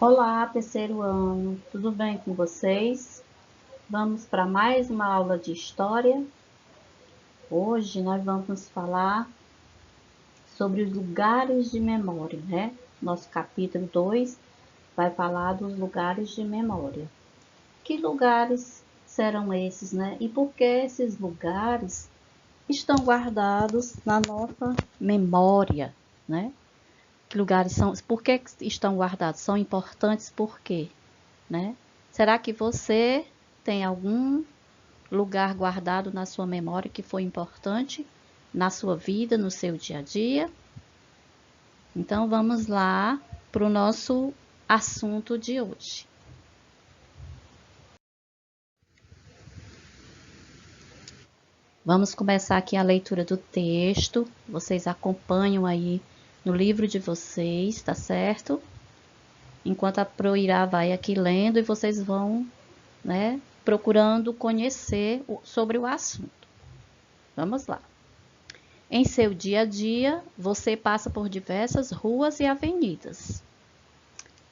Olá, terceiro ano, tudo bem com vocês? Vamos para mais uma aula de história. Hoje nós vamos falar sobre os lugares de memória, né? Nosso capítulo 2 vai falar dos lugares de memória. Que lugares serão esses, né? E por que esses lugares estão guardados na nossa memória, né? Que lugares são, por que estão guardados? São importantes por quê, né? Será que você tem algum lugar guardado na sua memória que foi importante na sua vida, no seu dia a dia? Então vamos lá para o nosso assunto de hoje. Vamos começar aqui a leitura do texto. Vocês acompanham aí no livro de vocês, tá certo? Enquanto a Proirá vai aqui lendo e vocês vão, né, procurando conhecer sobre o assunto. Vamos lá. Em seu dia a dia, você passa por diversas ruas e avenidas.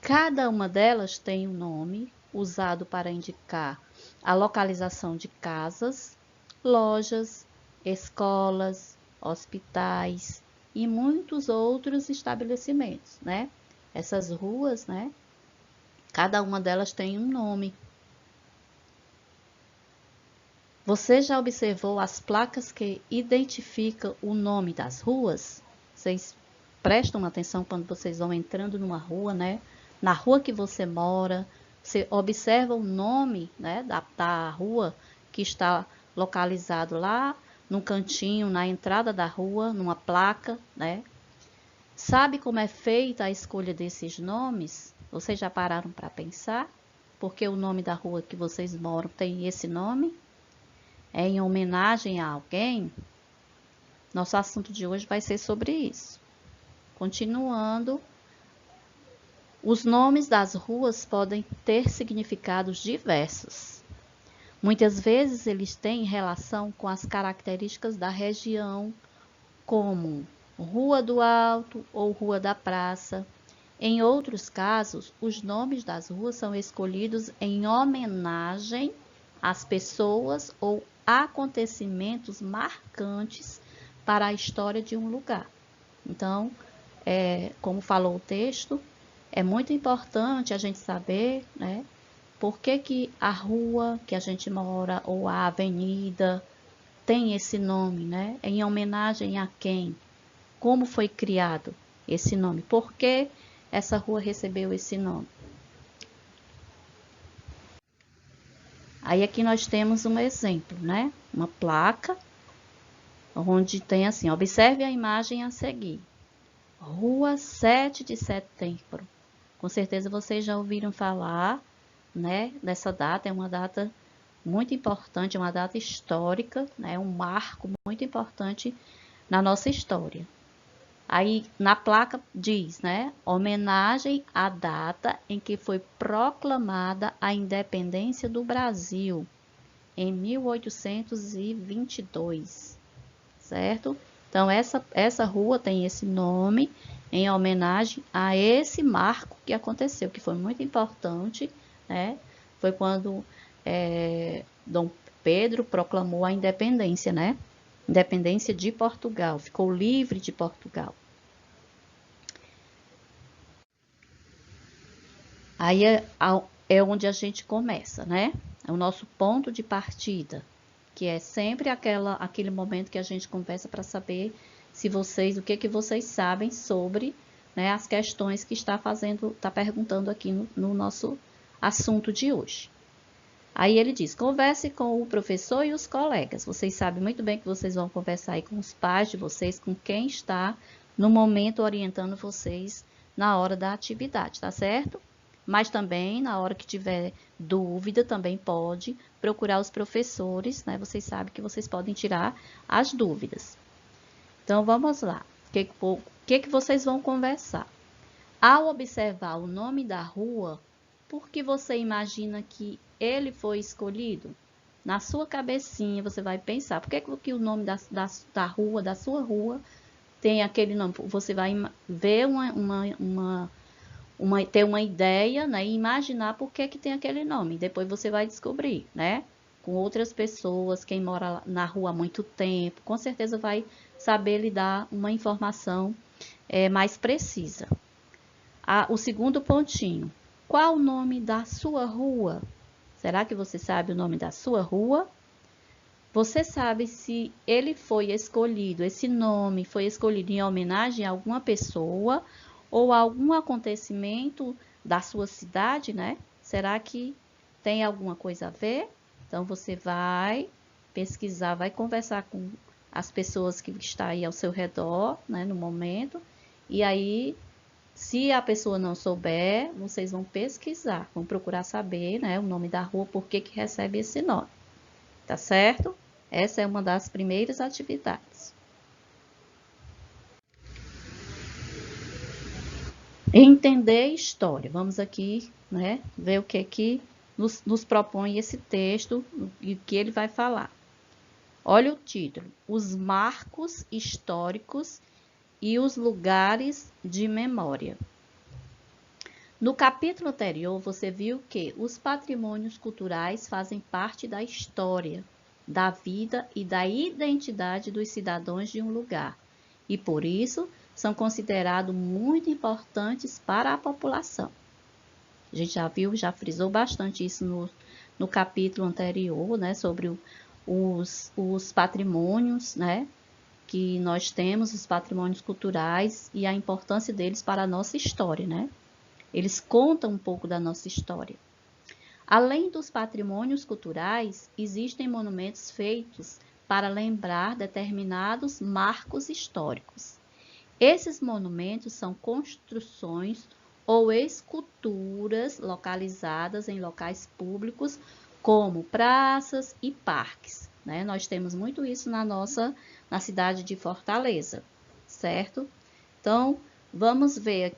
Cada uma delas tem um nome usado para indicar a localização de casas, lojas, escolas, hospitais e muitos outros estabelecimentos, né? Essas ruas, né? Cada uma delas tem um nome. Você já observou as placas que identificam o nome das ruas? Vocês prestam atenção quando vocês vão entrando numa rua, né? Na rua que você mora, você observa o nome, né, da rua que está localizado lá num cantinho, na entrada da rua, numa placa, né? Sabe como é feita a escolha desses nomes? Vocês já pararam para pensar? Porque o nome da rua que vocês moram tem esse nome? É em homenagem a alguém? Nosso assunto de hoje vai ser sobre isso. Continuando, os nomes das ruas podem ter significados diversos. Muitas vezes eles têm relação com as características da região, como Rua do Alto ou Rua da Praça. Em outros casos, os nomes das ruas são escolhidos em homenagem às pessoas ou acontecimentos marcantes para a história de um lugar. Então, como falou o texto, é muito importante a gente saber, né, por que a rua que a gente mora ou a avenida tem esse nome, né? Em homenagem a quem? Como foi criado esse nome? Por que essa rua recebeu esse nome? Aí aqui nós temos um exemplo, né? Uma placa onde tem assim, observe a imagem a seguir. Rua 7 de Setembro. Com certeza vocês já ouviram falar, né, dessa data. É uma data muito importante, é uma data histórica, né? Um marco muito importante na nossa história. Aí na placa diz, né, homenagem à data em que foi proclamada a independência do Brasil, em 1822, certo? Então essa rua tem esse nome em homenagem a esse marco que aconteceu, que foi muito importante, né? Foi quando Dom Pedro proclamou a independência, né? Independência de Portugal, ficou livre de Portugal. Aí é onde a gente começa, né? É o nosso ponto de partida, que é sempre aquele momento que a gente conversa para saber se vocês, o que vocês sabem sobre, né, as questões que está perguntando aqui no nosso assunto de hoje. Aí ele diz, converse com o professor e os colegas. Vocês sabem muito bem que vocês vão conversar aí com os pais de vocês, com quem está no momento orientando vocês na hora da atividade, tá certo? Mas também, na hora que tiver dúvida, também pode procurar os professores, né? Vocês sabem que vocês podem tirar as dúvidas. Então, vamos lá. O que vocês vão conversar? Ao observar o nome da rua, por que você imagina que ele foi escolhido? Na sua cabecinha, você vai pensar, por que o nome da rua, da sua rua, tem aquele nome? Você vai ver ter uma ideia, né, e imaginar por que que tem aquele nome. Depois você vai descobrir, né? Com outras pessoas, quem mora na rua há muito tempo, com certeza vai saber lhe dar uma informação mais precisa. O segundo pontinho, qual o nome da sua rua? Será que você sabe o nome da sua rua? Você sabe se ele foi escolhido, esse nome foi escolhido em homenagem a alguma pessoa ou a algum acontecimento da sua cidade, né? Será que tem alguma coisa a ver? Então você vai pesquisar, vai conversar com as pessoas que estão aí ao seu redor, né, no momento. E aí, se a pessoa não souber, vocês vão pesquisar, vão procurar saber, né, o nome da rua, por que que recebe esse nome. Tá certo? Essa é uma das primeiras atividades. Entender história. Vamos aqui, né, ver o que nos propõe esse texto e o que ele vai falar. Olha o título: Os marcos históricos e os lugares de memória. No capítulo anterior, você viu que os patrimônios culturais fazem parte da história, da vida e da identidade dos cidadãos de um lugar, e por isso são considerados muito importantes para a população. A gente já viu, já frisou bastante isso no capítulo anterior, né, sobre os patrimônios, né, que nós temos, os patrimônios culturais e a importância deles para a nossa história, né? Eles contam um pouco da nossa história. Além dos patrimônios culturais, existem monumentos feitos para lembrar determinados marcos históricos. Esses monumentos são construções ou esculturas localizadas em locais públicos, como praças e parques, né? Nós temos muito isso na cidade de Fortaleza, certo? Então, vamos ver aqui.